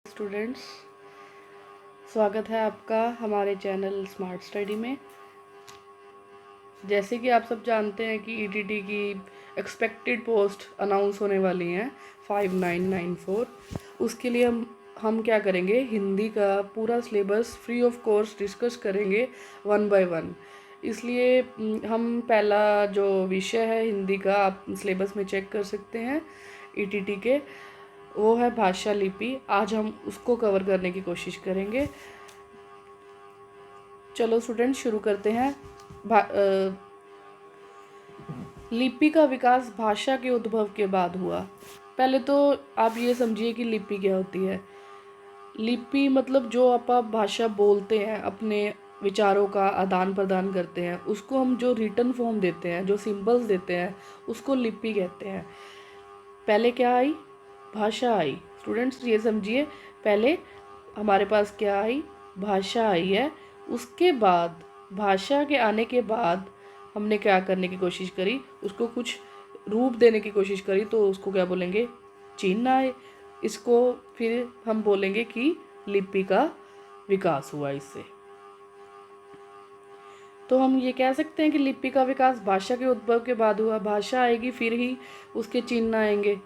Students, स्वागत है आपका हमारे चैनल स्मार्ट स्टडी में। जैसे कि आप सब जानते हैं कि ईटीटी की एक्सपेक्टेड पोस्ट अनाउंस होने वाली हैं 5994। उसके लिए हम क्या करेंगे, हिंदी का पूरा syllabus free of cost discuss करेंगे 1 बाय 1। इसलिए हम पहला जो विषय है हिंदी का, आप सिलेबस में चेक कर सकते हैं ईटीटी के, वो है भाषा लिपि। आज हम उसको कवर करने की कोशिश करेंगे। चलो स्टूडेंट, शुरू करते हैं। लिपि का विकास भाषा के उद्भव के बाद हुआ। पहले तो आप ये समझिए कि लिपि क्या होती है। लिपि मतलब जो आप भाषा बोलते हैं, अपने विचारों का आदान प्रदान करते हैं, उसको हम जो रिटन फॉर्म देते हैं, जो सिंबल्स देते हैं, उसको लिपि कहते हैं। पहले क्या आई? भाषा आई। स्टूडेंट्स ये समझिए, पहले हमारे पास क्या आई? भाषा आई है। उसके बाद भाषा के आने के बाद हमने क्या करने की कोशिश करी, उसको कुछ रूप देने की कोशिश करी, तो उसको क्या बोलेंगे? चिन्ह आए। इसको फिर हम बोलेंगे कि लिपि का विकास हुआ इससे। तो हम ये कह सकते हैं कि लिपि का विकास भाषा के उद्भव के बाद हुआ। भाषा आएगी फिर ही उसके चिन्ह आएंगे।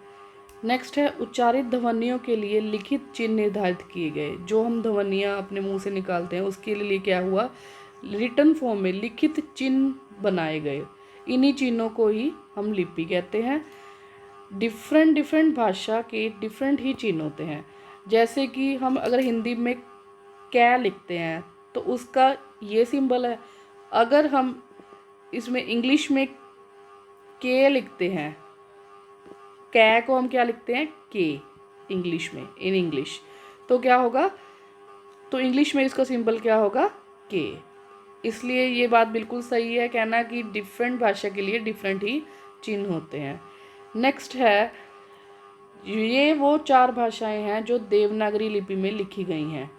नेक्स्ट है, उच्चारित ध्वनियों के लिए लिखित चिन्ह निर्धारित किए गए। जो हम ध्वनियाँ अपने मुंह से निकालते हैं उसके लिए क्या हुआ? रिटन फॉर्म में लिखित चिन्ह बनाए गए। इन्हीं चिन्हों को ही हम लिपि कहते हैं। डिफरेंट भाषा के डिफरेंट ही चिन्ह होते हैं। जैसे कि हम अगर हिंदी में कै लिखते हैं तो उसका ये सिंबल है। अगर हम इसमें इंग्लिश में के लिखते हैं, कै को हम क्या लिखते हैं? के इंग्लिश में, इन इंग्लिश, तो क्या होगा? तो इंग्लिश में इसका सिंबल क्या होगा? के। इसलिए ये बात बिल्कुल सही है कहना कि डिफरेंट भाषा के लिए डिफरेंट ही चिन्ह होते हैं। नेक्स्ट है, ये वो 4 भाषाएं हैं जो देवनागरी लिपि में लिखी गई हैं।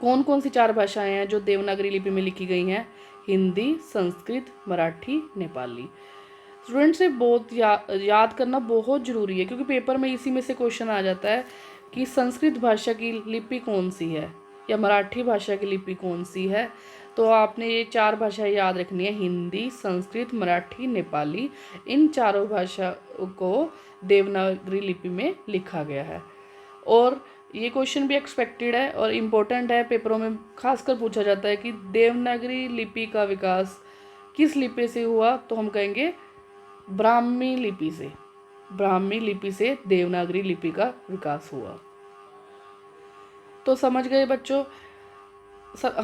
कौन कौन सी 4 भाषाएं हैं जो देवनागरी लिपि में लिखी गई हैं? हिंदी, संस्कृत, मराठी, नेपाली। स्टूडेंट से बहुत याद करना बहुत ज़रूरी है, क्योंकि पेपर में इसी में से क्वेश्चन आ जाता है कि संस्कृत भाषा की लिपि कौन सी है या मराठी भाषा की लिपि कौन सी है। तो आपने ये 4 भाषाएं याद रखनी है, हिंदी, संस्कृत, मराठी, नेपाली। इन चारों भाषा को देवनागरी लिपि में लिखा गया है। और ये क्वेश्चन भी एक्सपेक्टेड है और इम्पोर्टेंट है, पेपरों में खासकर पूछा जाता है कि देवनागरी लिपि का विकास किस लिपि से हुआ? तो हम कहेंगे ब्राह्मी लिपि से। ब्राह्मी लिपि से देवनागरी लिपि का विकास हुआ। तो समझ गए बच्चों,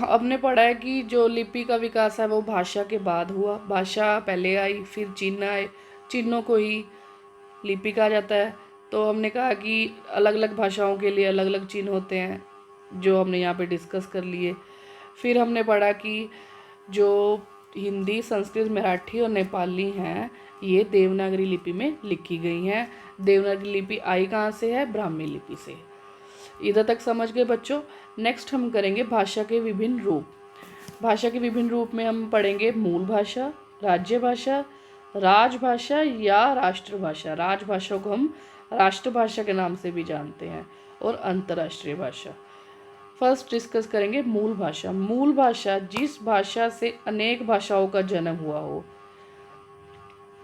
हमने पढ़ा है कि जो लिपि का विकास है वो भाषा के बाद हुआ। भाषा पहले आई, फिर चिन्ह आए, चिन्हों को ही लिपि कहा जाता है। तो हमने कहा कि अलग अलग भाषाओं के लिए अलग अलग चिन्ह होते हैं, जो हमने यहाँ पे डिस्कस कर लिए। फिर हमने पढ़ा कि जो हिंदी, संस्कृत, मराठी और नेपाली हैं, ये देवनागरी लिपि में लिखी गई हैं। देवनागरी लिपि आई कहाँ से है? ब्राह्मी लिपि से। इधर तक समझ गए बच्चों। नेक्स्ट हम करेंगे भाषा के विभिन्न रूप। भाषा के विभिन्न रूप में हम पढ़ेंगे मूल भाषा, राज्य भाषा, राजभाषा या राष्ट्रभाषा। राजभाषा को हम राष्ट्रभाषा के नाम से भी जानते हैं, और अंतर्राष्ट्रीय भाषा। फर्स्ट डिस्कस करेंगे मूल भाषा। मूल भाषा जिस भाषा से अनेक भाषाओं का जन्म हुआ हो।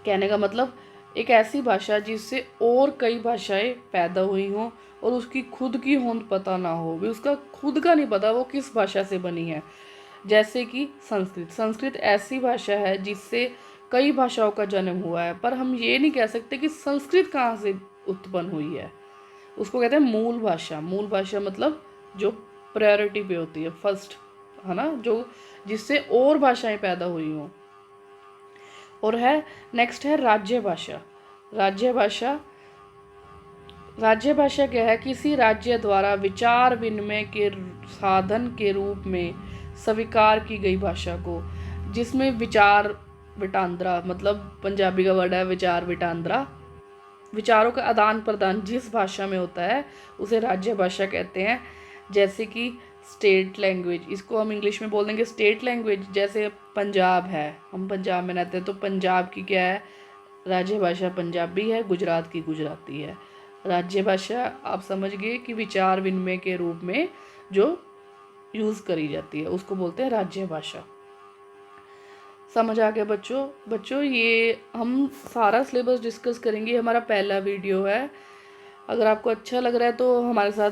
कहने का मतलब एक ऐसी भाषा जिससे और कई भाषाएं पैदा हुई हों और उसकी खुद की होंद पता ना हो, भी उसका खुद का नहीं पता वो किस भाषा से बनी है। जैसे कि संस्कृत। संस्कृत ऐसी भाषा है जिससे कई भाषाओं का जन्म हुआ है, पर हम ये नहीं कह सकते कि संस्कृत कहाँ से उत्पन्न हुई है। उसको कहते हैं मूल भाषा। मूल भाषा मतलब जो प्रायोरिटी पे होती है, फर्स्ट, है ना, जो जिससे और भाषाएं पैदा हुई हों। और है नेक्स्ट है राज्य भाषा। राज्य भाषा, राज्य भाषा क्या है? किसी राज्य द्वारा विचार विनिमय के साधन के रूप में स्वीकार की गई भाषा को, जिसमें विचार विटांद्रा, मतलब पंजाबी का वर्ड है विचार विटांद्रा, विचारों का आदान प्रदान जिस भाषा में होता है उसे राज्य भाषा कहते हैं। जैसे कि स्टेट लैंग्वेज, इसको हम इंग्लिश में बोल देंगे स्टेट लैंग्वेज। जैसे पंजाब है, हम पंजाब में रहते हैं, तो पंजाब की क्या है? राज्य भाषा पंजाबी है, गुजरात की गुजराती है। राज्य भाषा आप समझ गए कि विचार विनिमय के रूप में जो यूज़ करी जाती है उसको बोलते हैं राज्य भाषा। समझ आ गया बच्चों? बच्चों ये हम सारा सिलेबस डिस्कस करेंगे, हमारा पहला वीडियो है। अगर आपको अच्छा लग रहा है तो हमारे साथ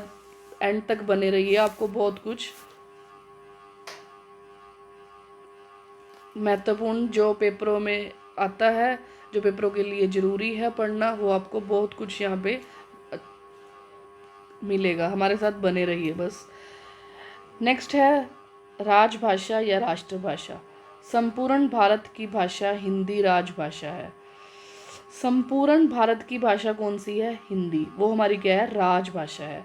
एंड तक बने रहिए, आपको बहुत कुछ महत्वपूर्ण जो पेपरों में आता है, जो पेपरों के लिए ज़रूरी है पढ़ना, वो आपको बहुत कुछ यहाँ पे मिलेगा। हमारे साथ बने रहिए बस। नेक्स्ट है राजभाषा या राष्ट्रभाषा। संपूर्ण भारत की भाषा हिंदी राजभाषा है। संपूर्ण भारत की भाषा कौन सी है? हिंदी। वो हमारी क्या है? राजभाषा है।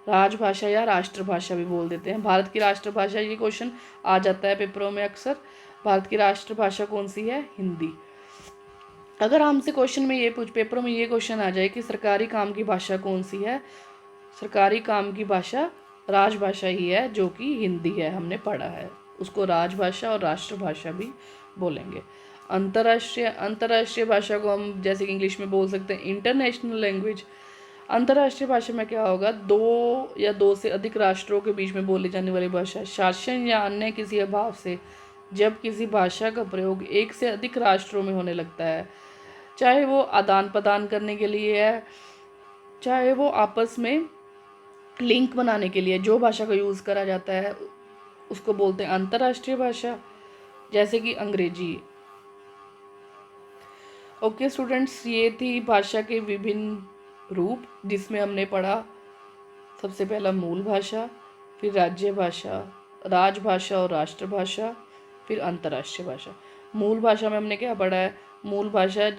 राजभाषा या राष्ट्रभाषा भी बोल देते हैं। भारत की राष्ट्रभाषा, ये क्वेश्चन आ जाता है पेपरों में अक्सर। भारत की राष्ट्रभाषा कौन सी है? हिंदी। अगर हमसे क्वेश्चन में ये पेपरों में ये क्वेश्चन आ जाए कि सरकारी काम की भाषा कौन सी है, सरकारी काम की भाषा राजभाषा ही है, जो कि हिंदी है, हमने पढ़ा है। उसको राजभाषा और राष्ट्रभाषा भी बोलेंगे। अंतर्राष्ट्रीय भाषा को हम जैसे कि इंग्लिश में बोल सकते हैं इंटरनेशनल लैंग्वेज। अंतर्राष्ट्रीय भाषा में क्या होगा? दो या दो से अधिक राष्ट्रों के बीच में बोली जाने वाली भाषा। शासन या अन्य किसी अभाव से जब किसी भाषा का प्रयोग एक से अधिक राष्ट्रों में होने लगता है, चाहे वो आदान प्रदान करने के लिए है, चाहे वो आपस में लिंक बनाने के लिए, जो भाषा का यूज़ करा जाता है उसको बोलते हैं अंतर्राष्ट्रीय भाषा, जैसे कि अंग्रेजी। ओके स्टूडेंट्स, ये थी भाषा के विभिन्न रूप जिसमें हमने पढ़ा सबसे पहला मूल भाषा, फिर राज्य भाषा, राजभाषा और राष्ट्रभाषा, फिर अंतर्राष्ट्रीय भाषा। मूल भाषा में हमने क्या पढ़ा है? मूल भाषा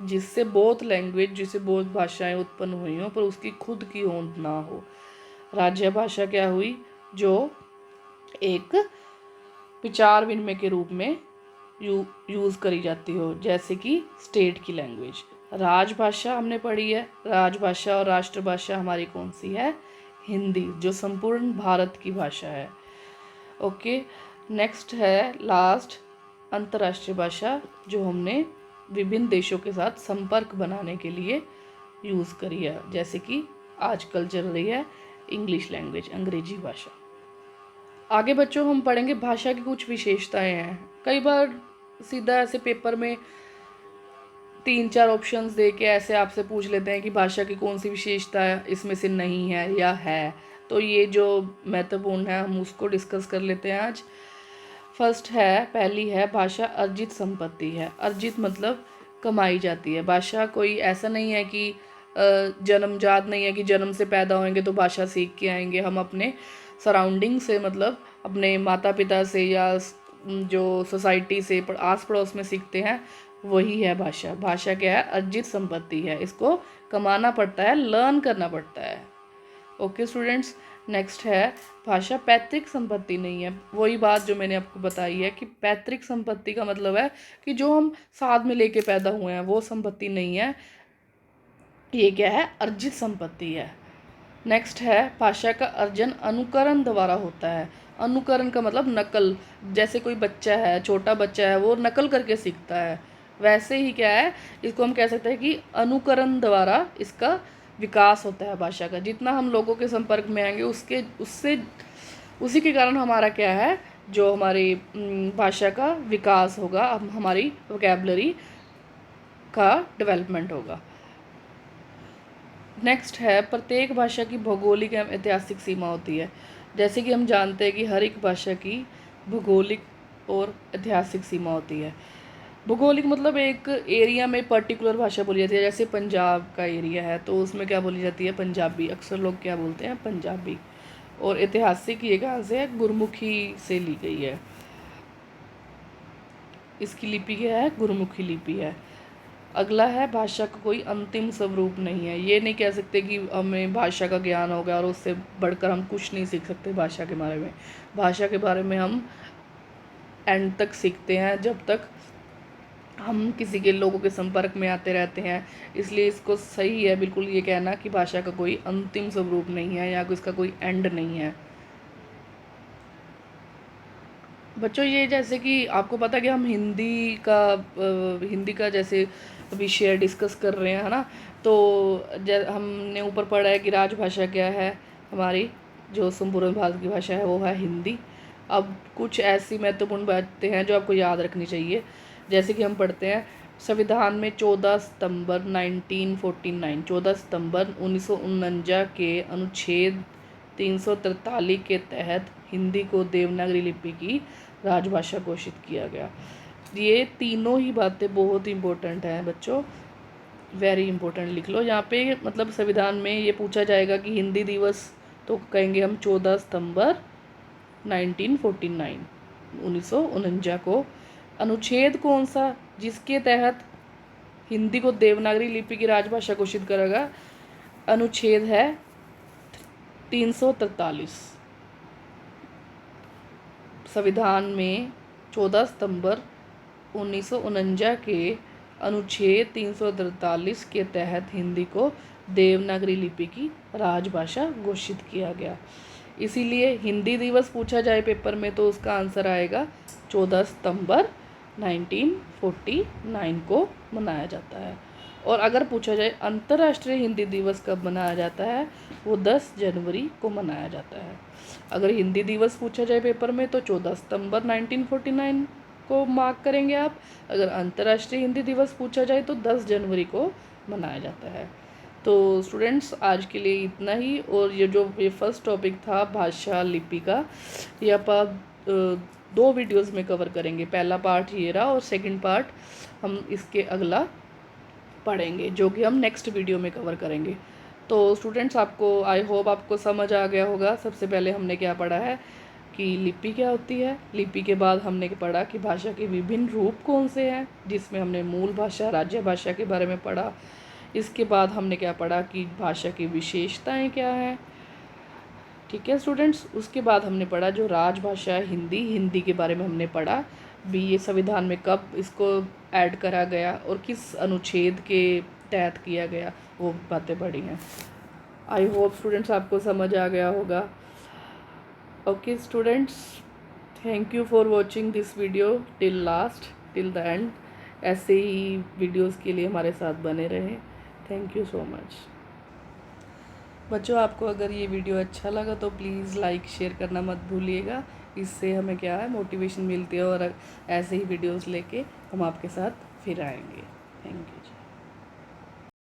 जिससे बहुत लैंग्वेज, जिससे बहुत भाषाएं उत्पन्न हुई हों पर उसकी खुद की होंद ना हो। राज्य भाषा क्या हुई? जो एक विचार विनिमय के रूप में यूज़ करी जाती हो, जैसे कि स्टेट की लैंग्वेज। राजभाषा हमने पढ़ी है। राजभाषा और राष्ट्रभाषा हमारी कौन सी है? हिंदी, जो संपूर्ण भारत की भाषा है। ओके, नेक्स्ट है लास्ट अंतर्राष्ट्रीय भाषा, जो हमने विभिन्न देशों के साथ संपर्क बनाने के लिए यूज़ करी है, जैसे कि आजकल चल रही है इंग्लिश लैंग्वेज, अंग्रेजी भाषा। आगे बच्चों हम पढ़ेंगे भाषा की कुछ विशेषताएं हैं। कई बार सीधा ऐसे पेपर में 3-4 ऑप्शंस दे के ऐसे आपसे पूछ लेते हैं कि भाषा की कौन सी विशेषता इसमें से नहीं है या है। तो ये जो महत्वपूर्ण है हम उसको डिस्कस कर लेते हैं आज। फर्स्ट है, पहली है भाषा अर्जित संपत्ति है। अर्जित मतलब कमाई जाती है। भाषा कोई ऐसा नहीं है कि जन्मजात नहीं है कि जन्म से पैदा होंगे तो भाषा सीख के आएंगे। हम अपने सराउंडिंग से, मतलब अपने माता पिता से या जो सोसाइटी से आस पड़ोस में सीखते हैं, वही है भाषा। भाषा क्या है? अर्जित संपत्ति है। इसको कमाना पड़ता है, लर्न करना पड़ता है। ओके स्टूडेंट्स, नेक्स्ट है भाषा पैतृक संपत्ति नहीं है। वही बात जो मैंने आपको बताई है कि पैतृक संपत्ति का मतलब है कि जो हम साथ में लेके पैदा हुए हैं, वो संपत्ति नहीं है। ये क्या है? अर्जित संपत्ति है। नेक्स्ट है भाषा का अर्जन अनुकरण द्वारा होता है। अनुकरण का मतलब नकल। जैसे कोई बच्चा है, छोटा बच्चा है, वो नकल करके सीखता है, वैसे ही क्या है, इसको हम कह सकते हैं कि अनुकरण द्वारा इसका विकास होता है भाषा का। जितना हम लोगों के संपर्क में आएंगे उसी के कारण हमारा क्या है, जो हमारी भाषा का विकास होगा, हमारी वोकैबुलरी का डेवलपमेंट होगा। नेक्स्ट है प्रत्येक भाषा की भौगोलिक एवं ऐतिहासिक सीमा होती है। जैसे कि हम जानते हैं कि हर एक भाषा की भौगोलिक और ऐतिहासिक सीमा होती है। भौगोलिक मतलब एक एरिया में पर्टिकुलर भाषा बोली जाती है। जैसे पंजाब का एरिया है तो उसमें क्या बोली जाती है? पंजाबी। अक्सर लोग क्या बोलते हैं? पंजाबी। और ऐतिहासिक ये कहाँ से है? गुरमुखी से ली गई है। इसकी लिपि क्या है? गुरमुखी लिपि है। अगला है भाषा का कोई अंतिम स्वरूप नहीं है। ये नहीं कह सकते कि हमें भाषा का ज्ञान हो गया और उससे बढ़कर हम कुछ नहीं सीख सकते भाषा के बारे में। भाषा के बारे में हम एंड तक सीखते हैं, जब तक हम किसी के लोगों के संपर्क में आते रहते हैं। इसलिए इसको सही है बिल्कुल ये कहना कि भाषा का कोई अंतिम स्वरूप नहीं है या इसका कोई एंड नहीं है। बच्चों ये जैसे कि आपको पता है कि हम हिंदी का जैसे विषय डिस्कस कर रहे हैं, है ना। तो हमने ऊपर पढ़ा है कि राजभाषा क्या है हमारी, जो संपूर्ण भारत की भाषा है वो है हिंदी। अब कुछ ऐसी महत्वपूर्ण बातें हैं जो आपको याद रखनी चाहिए, जैसे कि हम पढ़ते हैं संविधान में 14 सितंबर 1949 14 सितंबर 1949 के अनुच्छेद 343 के तहत हिंदी को देवनागरी लिपि की राजभाषा घोषित किया गया। ये तीनों ही बातें बहुत इम्पोर्टेंट हैं बच्चों, वेरी इंपॉर्टेंट लिख लो यहाँ पे। मतलब संविधान में ये पूछा जाएगा कि हिंदी दिवस, तो कहेंगे हम 14 सितंबर 1949 1949 को। अनुच्छेद कौन सा जिसके तहत हिंदी को देवनागरी लिपि की राजभाषा घोषित करेगा? अनुच्छेद है 343। संविधान में 14 सितंबर 1949 के अनुच्छेद 343 के तहत हिंदी को देवनागरी लिपि की राजभाषा घोषित किया गया। इसीलिए हिंदी दिवस पूछा जाए पेपर में तो उसका आंसर आएगा 14 सितंबर 1949 को मनाया जाता है। और अगर पूछा जाए अंतर्राष्ट्रीय हिंदी दिवस कब मनाया जाता है, वो 10 जनवरी को मनाया जाता है। अगर हिंदी दिवस पूछा जाए पेपर में तो 14 सितंबर 1949 को मार्क करेंगे आप। अगर अंतर्राष्ट्रीय हिंदी दिवस पूछा जाए तो 10 जनवरी को मनाया जाता है। तो स्टूडेंट्स आज के लिए इतना ही। और ये फर्स्ट टॉपिक था भाषा लिपि का, ये आप 2 वीडियोस में कवर करेंगे। पहला पार्ट ये रहा और सेकंड पार्ट हम इसके अगला पढ़ेंगे, जो कि हम नेक्स्ट वीडियो में कवर करेंगे। तो स्टूडेंट्स आपको, आई होप आपको समझ आ गया होगा। सबसे पहले हमने क्या पढ़ा है कि लिपि क्या होती है। लिपि के बाद हमने पढ़ा कि भाषा के विभिन्न रूप कौन से हैं, जिसमें हमने मूल भाषा, राज्य भाषा के बारे में पढ़ा। इसके बाद हमने क्या पढ़ा कि भाषा की विशेषताएं क्या हैं। ठीक है स्टूडेंट्स, उसके बाद हमने पढ़ा जो राजभाषा है हिंदी के बारे में हमने पढ़ा भी, ये संविधान में कब इसको ऐड करा गया और किस अनुच्छेद के तहत किया गया, वो बातें पढ़ी हैं। आई होप स्टूडेंट्स आपको समझ आ गया होगा। Okay students, thank you for watching this video till the end. ऐसे ही वीडियोस के लिए हमारे साथ बने रहें। Thank you so much. बच्चों आपको अगर ये वीडियो अच्छा लगा तो प्लीज़ लाइक शेयर करना मत भूलिएगा। इससे हमें क्या है, मोटिवेशन मिलती है और ऐसे ही वीडियोस लेके हम आपके साथ फिर आएंगे। Thank you.